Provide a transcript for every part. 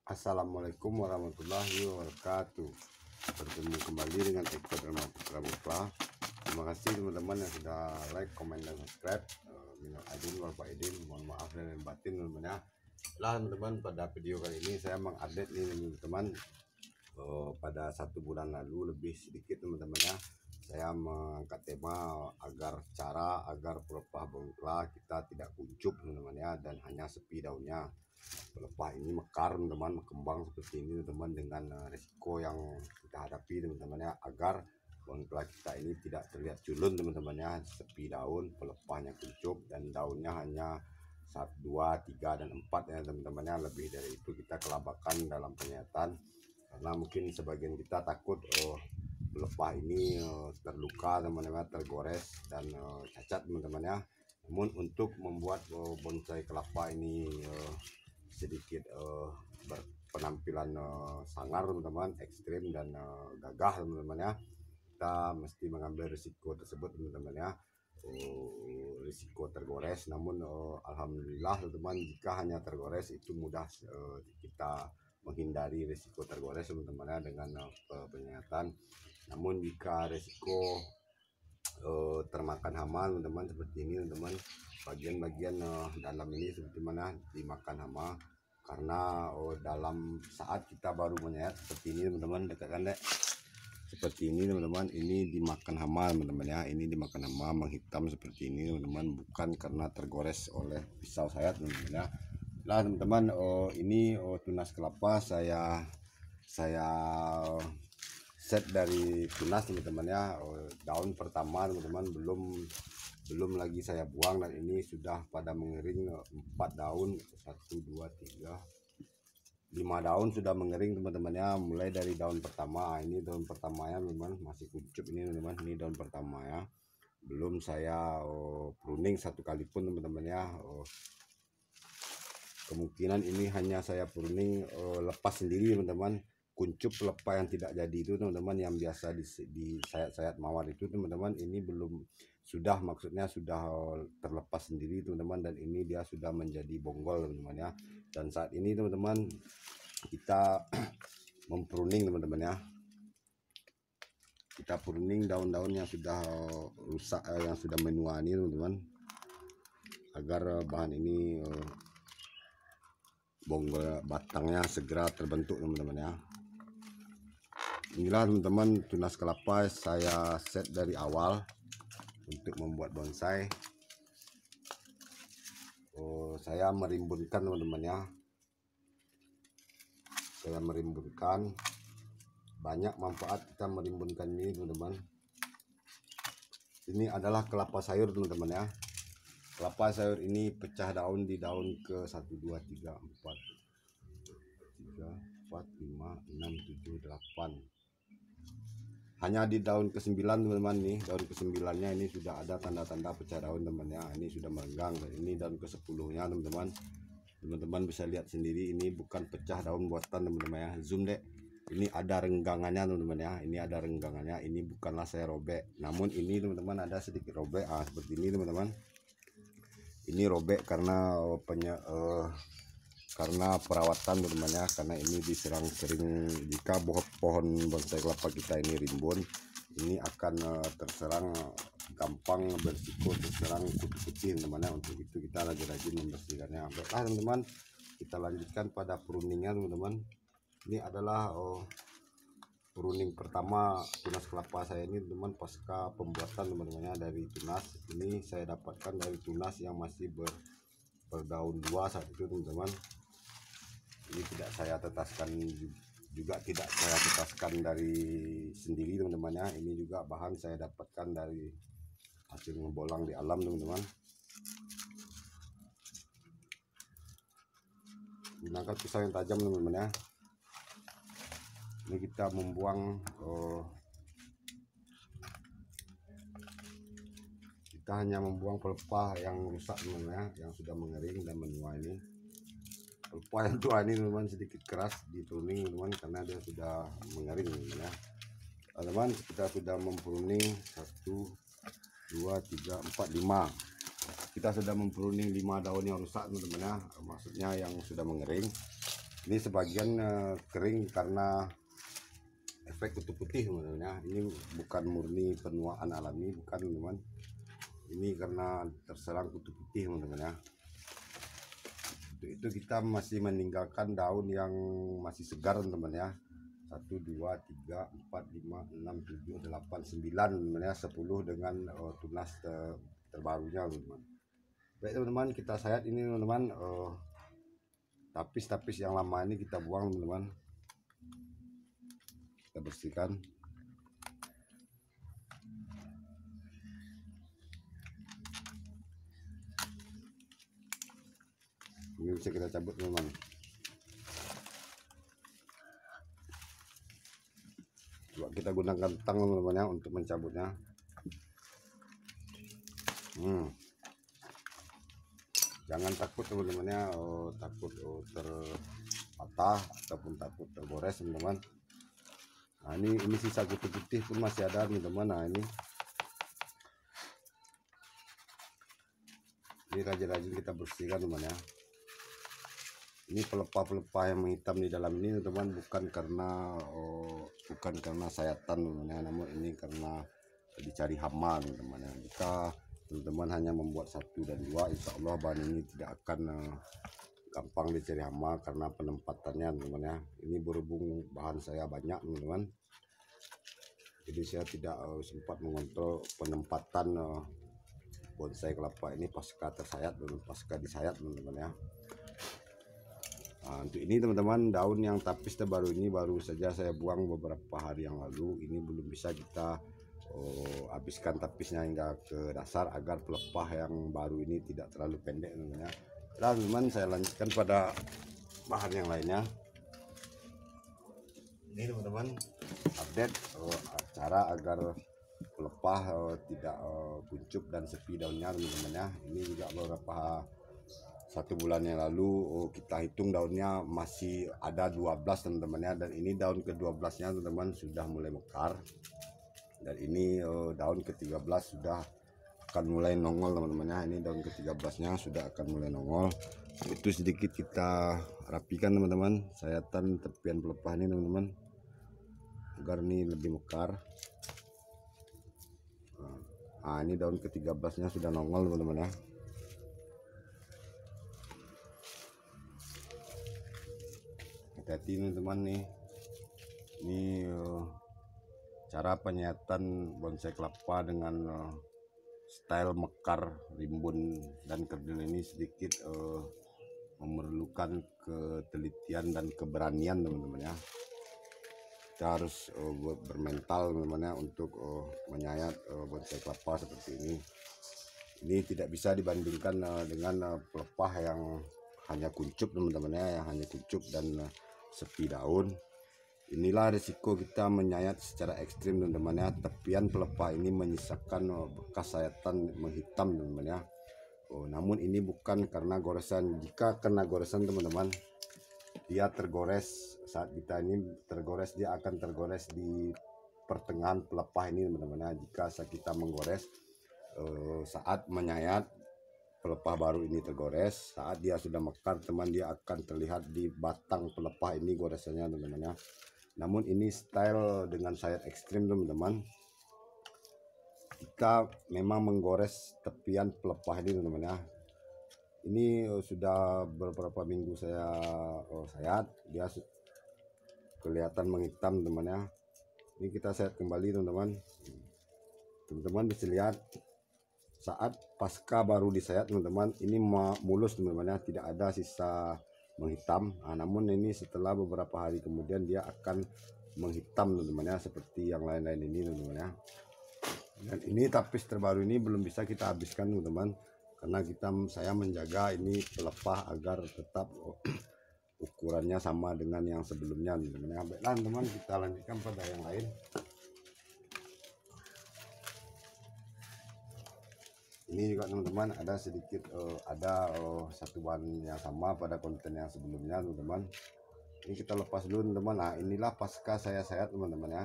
Assalamualaikum warahmatullahi wabarakatuh. Bertemu kembali dengan Eko Dharma Putra Muflah. Terima kasih teman-teman yang sudah like, komen, dan subscribe. Minal aidin wal faidin, mohon maaf dan batin teman-teman ya. Lah teman-teman, pada video kali ini saya mengupdate nih teman-teman. Pada 1 bulan lalu lebih sedikit teman-teman ya, saya mengangkat tema agar pelepah bongkla kita tidak kuncup teman-teman ya, dan hanya sepi daunnya. Pelepah ini mekar teman-teman, berkembang seperti ini teman-teman, dengan resiko yang kita hadapi teman-teman ya, agar bongkla kita ini tidak terlihat culun teman-teman ya, sepi daun, pelepahnya kuncup, dan daunnya hanya 1, 2, 3, dan 4 ya teman-teman ya. Lebih dari itu kita kelabakan dalam penyihatan, karena mungkin sebagian kita takut pelepah ini terluka teman-teman, tergores dan cacat teman-teman ya. Namun untuk membuat bonsai kelapa ini sedikit berpenampilan sangar teman-teman, ekstrim dan gagah teman-teman ya, kita mesti mengambil risiko tersebut teman-teman ya. Risiko tergores, namun alhamdulillah teman-teman, jika hanya tergores itu mudah kita menghindari risiko tergores teman-teman ya, dengan penyihatan. Namun jika risiko termakan hama teman-teman seperti ini teman-teman, bagian-bagian dalam ini seperti mana dimakan hama, karena dalam saat kita baru menyayat seperti ini teman-teman, dekatkan dek, seperti ini teman-teman, ini dimakan hama teman-teman ya, ini dimakan hama menghitam seperti ini teman-teman, bukan karena tergores oleh pisau sayat teman-teman ya. Lah teman-teman, ini tunas kelapa saya set dari tunas teman-teman ya. Daun pertama teman-teman belum lagi saya buang, dan ini sudah pada mengering 4 daun, 1, 2, 3, 5 daun sudah mengering teman-teman ya. Mulai dari daun pertama, ini daun pertamanya memang masih kuncup ini teman-teman, ini daun pertama ya, belum saya pruning satu kali pun teman-teman ya. Kemungkinan ini hanya saya pruning lepas sendiri teman-teman. Kuncup pelepah yang tidak jadi itu teman-teman, yang biasa di sayat-sayat mawar itu teman-teman, ini belum, sudah maksudnya sudah terlepas sendiri teman-teman, dan ini dia sudah menjadi bonggol teman-teman ya. Dan saat ini teman-teman kita mempruning teman-teman ya, kita pruning daun-daun yang sudah rusak, yang sudah menua ini teman-teman, agar bahan ini bonggol batangnya segera terbentuk teman-teman ya. Inilah teman-teman tunas kelapa saya set dari awal untuk membuat bonsai. Saya merimbunkan teman-teman ya, saya merimbunkan. Banyak manfaat kita merimbunkan ini teman-teman. Ini adalah kelapa sayur teman-teman ya. Kelapa sayur ini pecah daun di daun ke 1, 2, 3, 4, 5, 6, 7, 8. Hanya di daun ke-9 teman-teman nih, daun ke-9-nya ini sudah ada tanda-tanda pecah daun teman ya. Ini sudah merenggang, dan ini daun ke-10-nya teman-teman. Teman-teman bisa lihat sendiri, ini bukan pecah daun buatan teman-teman ya. Zoom dek. Ini ada renggangannya teman-teman ya. Ini ada renggangannya. Ini bukanlah saya robek, namun ini teman-teman ada sedikit robek. Seperti ini teman-teman. Ini robek karena karena perawatan teman-teman ya, karena ini diserang sering. Jika pohon bonsai kelapa kita ini rimbun, ini akan terserang, gampang berisiko terserang kutu putih teman-teman ya. Untuk itu kita rajin-rajin membersihkannya. Baiklah teman-teman, kita lanjutkan pada pruningnya teman-teman. Ini adalah pruning pertama tunas kelapa saya ini teman, pasca pembuatan teman-teman ya. Dari tunas ini saya dapatkan dari tunas yang masih berdaun 2 saat itu teman-teman. Ini tidak saya tetaskan, juga tidak saya tetaskan dari sendiri teman-teman ya. Ini juga bahan saya dapatkan dari hasil ngebolang di alam teman-teman. Gunakan pisau yang tajam teman-teman ya. Ini kita membuang, kita hanya membuang pelepah yang rusak teman-teman ya, yang sudah mengering dan menua ini. Pelepah yang tua ini teman-teman sedikit keras di pruning teman-teman, karena dia sudah mengering teman-teman ya. Teman-teman, kita sudah mempruning 1, 2, 3, 4, 5. Kita sudah mempruning 5 daun yang rusak teman-teman ya, maksudnya yang sudah mengering. Ini sebagian kering karena efek kutu putih teman-teman ya. Ini bukan murni penuaan alami, bukan teman-teman. Ini karena terserang kutu putih teman-teman ya. Untuk itu kita masih meninggalkan daun yang masih segar teman-teman ya. 1, 2, 3, 4, 5, 6, 7, 8, 9 teman-teman ya. 10 dengan tunas terbarunya teman-teman. Baik teman-teman, kita sayat ini teman-teman. Tapis-tapis yang lama ini kita buang teman-teman, kita bersihkan. Ini bisa kita cabut teman-teman. Coba kita gunakan tang teman-teman ya untuk mencabutnya. Jangan takut teman-teman ya, takut terpatah ataupun takut tergores teman-teman. Nah ini sisa kutu putih pun masih ada teman-teman. Nah ini rajin-rajin kita bersihkan teman-teman ya. Ini pelepah-pelepah yang menghitam di dalam ini teman-teman bukan karena sayatan teman-teman ya, namun ini karena dicari hama teman-teman ya. Jika teman-teman hanya membuat 1 dan 2, insya Allah bahan ini tidak akan gampang dicari hama karena penempatannya teman-teman ya. Ini berhubung bahan saya banyak teman-teman, jadi saya tidak sempat mengontrol penempatan bonsai kelapa ini pasca tersayat dan pasca disayat teman-teman ya. Nah, untuk ini teman-teman, daun yang tapis terbaru ini baru saja saya buang beberapa hari yang lalu. Ini belum bisa kita habiskan tapisnya hingga ke dasar agar pelepah yang baru ini tidak terlalu pendek teman-teman ya. Dan teman, saya lanjutkan pada bahan yang lainnya. Ini teman-teman, update cara agar pelepah tidak kuncup dan sepi daunnya teman-teman ya. Ini juga beberapa 1 bulan yang lalu kita hitung daunnya masih ada 12 teman-teman ya, dan ini daun ke-12 nya teman-teman sudah mulai mekar, dan ini daun ke-13 sudah akan mulai nongol teman-teman ya. Ini daun ke-13 nya sudah akan mulai nongol. Itu sedikit kita rapikan teman-teman, sayatan tepian pelepah ini teman-teman agar ini lebih mekar. Nah ini daun ke-13 nya sudah nongol teman-teman ya. Hati-hati teman-teman nih, ini cara penyayatan bonsai kelapa dengan style mekar, rimbun dan kerdil ini sedikit memerlukan ketelitian dan keberanian teman-teman ya. Kita harus bermental teman-teman ya untuk menyayat bonsai kelapa seperti ini. Ini tidak bisa dibandingkan dengan pelepah yang hanya kuncup teman-teman ya, yang hanya kuncup dan sepi daun. Inilah risiko kita menyayat secara ekstrim teman-teman ya. Tepian pelepah ini menyisakan bekas sayatan menghitam teman-teman ya. Namun ini bukan karena goresan. Jika kena goresan teman-teman, dia tergores saat kita ini tergores, dia akan tergores di pertengahan pelepah ini teman-teman ya. Jika kita menggores saat menyayat pelepah baru ini tergores, saat dia sudah mekar teman, dia akan terlihat di batang pelepah ini goresannya teman-teman ya. Namun ini style dengan sayat ekstrim teman-teman. Jika memang menggores tepian pelepah ini teman-teman ya, ini sudah beberapa minggu saya sayat, dia kelihatan menghitam teman ya. Ini kita sayat kembali teman-teman. Teman-teman bisa lihat saat pasca baru disayat teman-teman, ini mulus teman-teman ya, tidak ada sisa menghitam. Namun ini setelah beberapa hari kemudian dia akan menghitam teman-teman ya, seperti yang lain-lain ini teman-teman ya. Dan ini tapis terbaru ini belum bisa kita habiskan teman-teman, karena saya menjaga ini pelepah agar tetap ukurannya sama dengan yang sebelumnya teman-teman ya. Baiklah teman-teman, kita lanjutkan pada yang lain. Ini juga teman-teman ada sedikit satu bahan yang sama pada konten yang sebelumnya teman-teman. Ini kita lepas dulu teman-teman. Nah inilah pasca saya sayat teman-teman ya.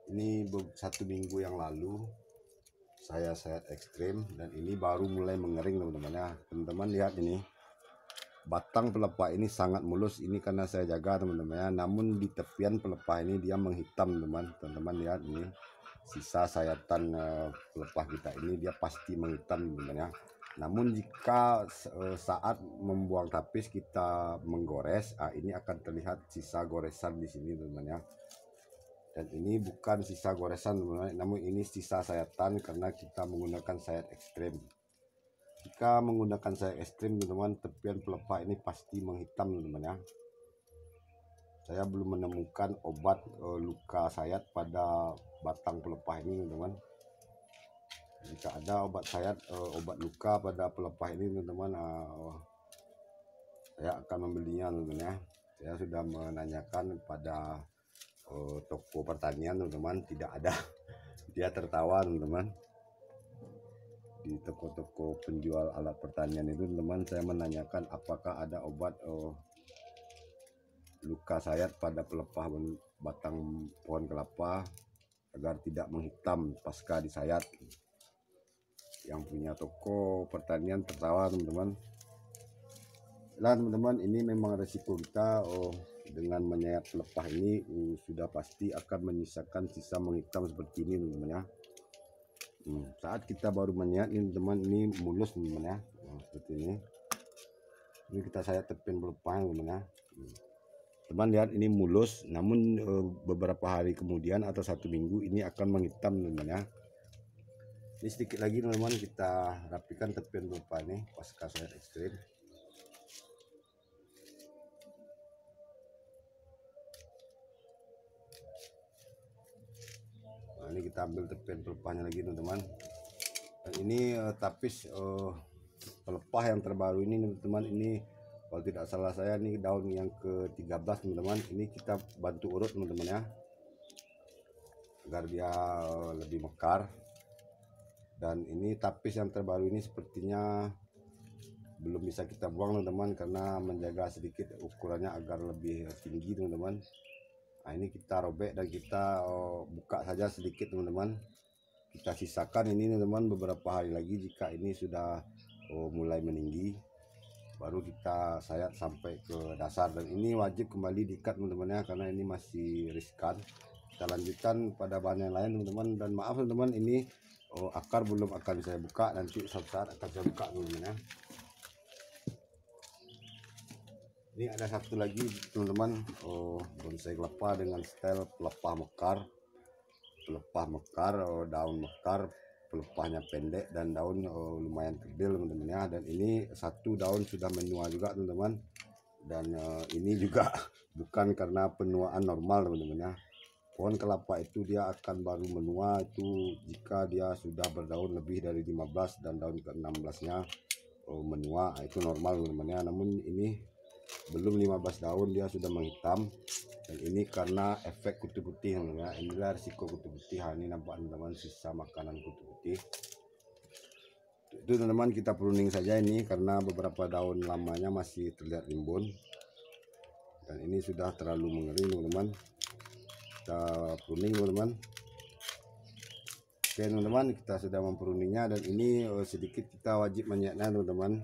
Ini 1 minggu yang lalu saya sayat ekstrim, dan ini baru mulai mengering teman-teman ya. Teman-teman lihat ini batang pelepah ini sangat mulus. Ini karena saya jaga teman-teman ya. Namun di tepian pelepah ini dia menghitam teman-teman lihat ini. Sisa sayatan pelepah kita ini dia pasti menghitam teman-teman ya. Namun jika saat membuang tapis kita menggores, ini akan terlihat sisa goresan di sini teman-teman ya. Dan ini bukan sisa goresan teman-teman, namun ini sisa sayatan karena kita menggunakan sayat ekstrim. Jika menggunakan sayat ekstrim teman-teman, tepian pelepah ini pasti menghitam teman-teman ya. Saya belum menemukan obat luka sayat pada batang pelepah ini teman-teman. Jika ada obat sayat, obat luka pada pelepah ini teman-teman, saya akan membelinya teman-teman ya. Saya sudah menanyakan pada toko pertanian teman-teman, tidak ada. Dia tertawa teman-teman. Di toko-toko penjual alat pertanian itu teman-teman, saya menanyakan apakah ada obat luka sayat pada pelepah batang pohon kelapa agar tidak menghitam pasca disayat. Yang punya toko pertanian tertawa teman-teman. Nah teman-teman, ini memang resiko kita dengan menyayat pelepah ini sudah pasti akan menyisakan sisa menghitam seperti ini teman-teman ya. Saat kita baru menyayat ini teman, ini mulus teman-teman ya. Seperti ini. Ini kita sayat tepian pelepah teman-teman ya. Teman lihat ini mulus, namun beberapa hari kemudian atau 1 minggu ini akan menghitam teman-teman ya. Ini sedikit lagi teman-teman, kita rapikan tepian pelepah ini pasca sayat ekstrim. Nah, ini kita ambil tepian pelepahnya lagi teman-teman. Dan ini tapis pelepah yang terbaru ini teman-teman, ini kalau tidak salah saya ini daun yang ke-13 teman-teman. Ini kita bantu urut teman-teman ya, agar dia lebih mekar. Dan ini tapis yang terbaru ini sepertinya belum bisa kita buang teman-teman, karena menjaga sedikit ukurannya agar lebih tinggi teman-teman. Nah ini kita robek dan kita buka saja sedikit teman-teman. Kita sisakan ini teman-teman beberapa hari lagi. Jika ini sudah mulai meninggi, baru kita sayat sampai ke dasar. Dan ini wajib kembali diikat teman-teman ya, karena ini masih riskan. Kita lanjutkan pada bahan yang lain teman-teman. Dan maaf teman-teman, ini akar belum akan saya buka, nanti suatu saat akan saya buka teman-teman ya. Ini ada satu lagi teman-teman, bonsai kelapa dengan style pelepah mekar. Pelepah mekar, daun mekar, pelepahnya pendek dan daun lumayan kerdil teman-teman ya. Dan ini satu daun sudah menua juga teman-teman. Dan ini juga bukan karena penuaan normal teman-teman ya. Pohon kelapa itu dia akan baru menua itu jika dia sudah berdaun lebih dari 15 dan daun ke-16 nya menua, itu normal teman-teman ya. Namun ini belum 15 daun dia sudah menghitam, dan ini karena efek kutu putih ya. Inilah risiko kutu putih. Ini nampak teman-teman sisa makanan kutu putih itu teman-teman. Kita pruning saja ini karena beberapa daun lamanya masih terlihat rimbun, dan ini sudah terlalu mengering teman-teman. Kita pruning teman-teman. Oke teman-teman, kita sudah mempruningnya, dan ini sedikit kita wajib menyayatnya teman-teman.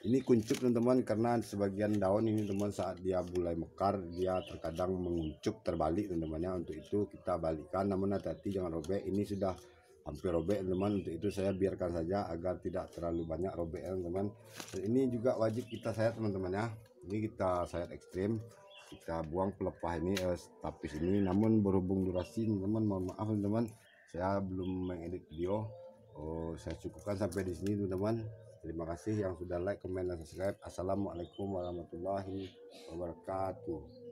Ini kuncup teman-teman, karena sebagian daun ini teman saat dia mulai mekar dia terkadang menguncup terbalik teman-teman ya. Untuk itu kita balikkan, namun hati-hati jangan robek. Ini sudah hampir robek teman, untuk itu saya biarkan saja agar tidak terlalu banyak robek teman-teman. Dan ini juga wajib kita sayat teman-teman ya. Ini kita sayat ekstrim, kita buang pelepah ini tapis ini. Namun berhubung durasi teman-teman, mohon maaf teman-teman, saya belum mengedit video. Saya cukupkan sampai di sini teman-teman. Terima kasih yang sudah like, komen, dan subscribe. Assalamualaikum warahmatullahi wabarakatuh.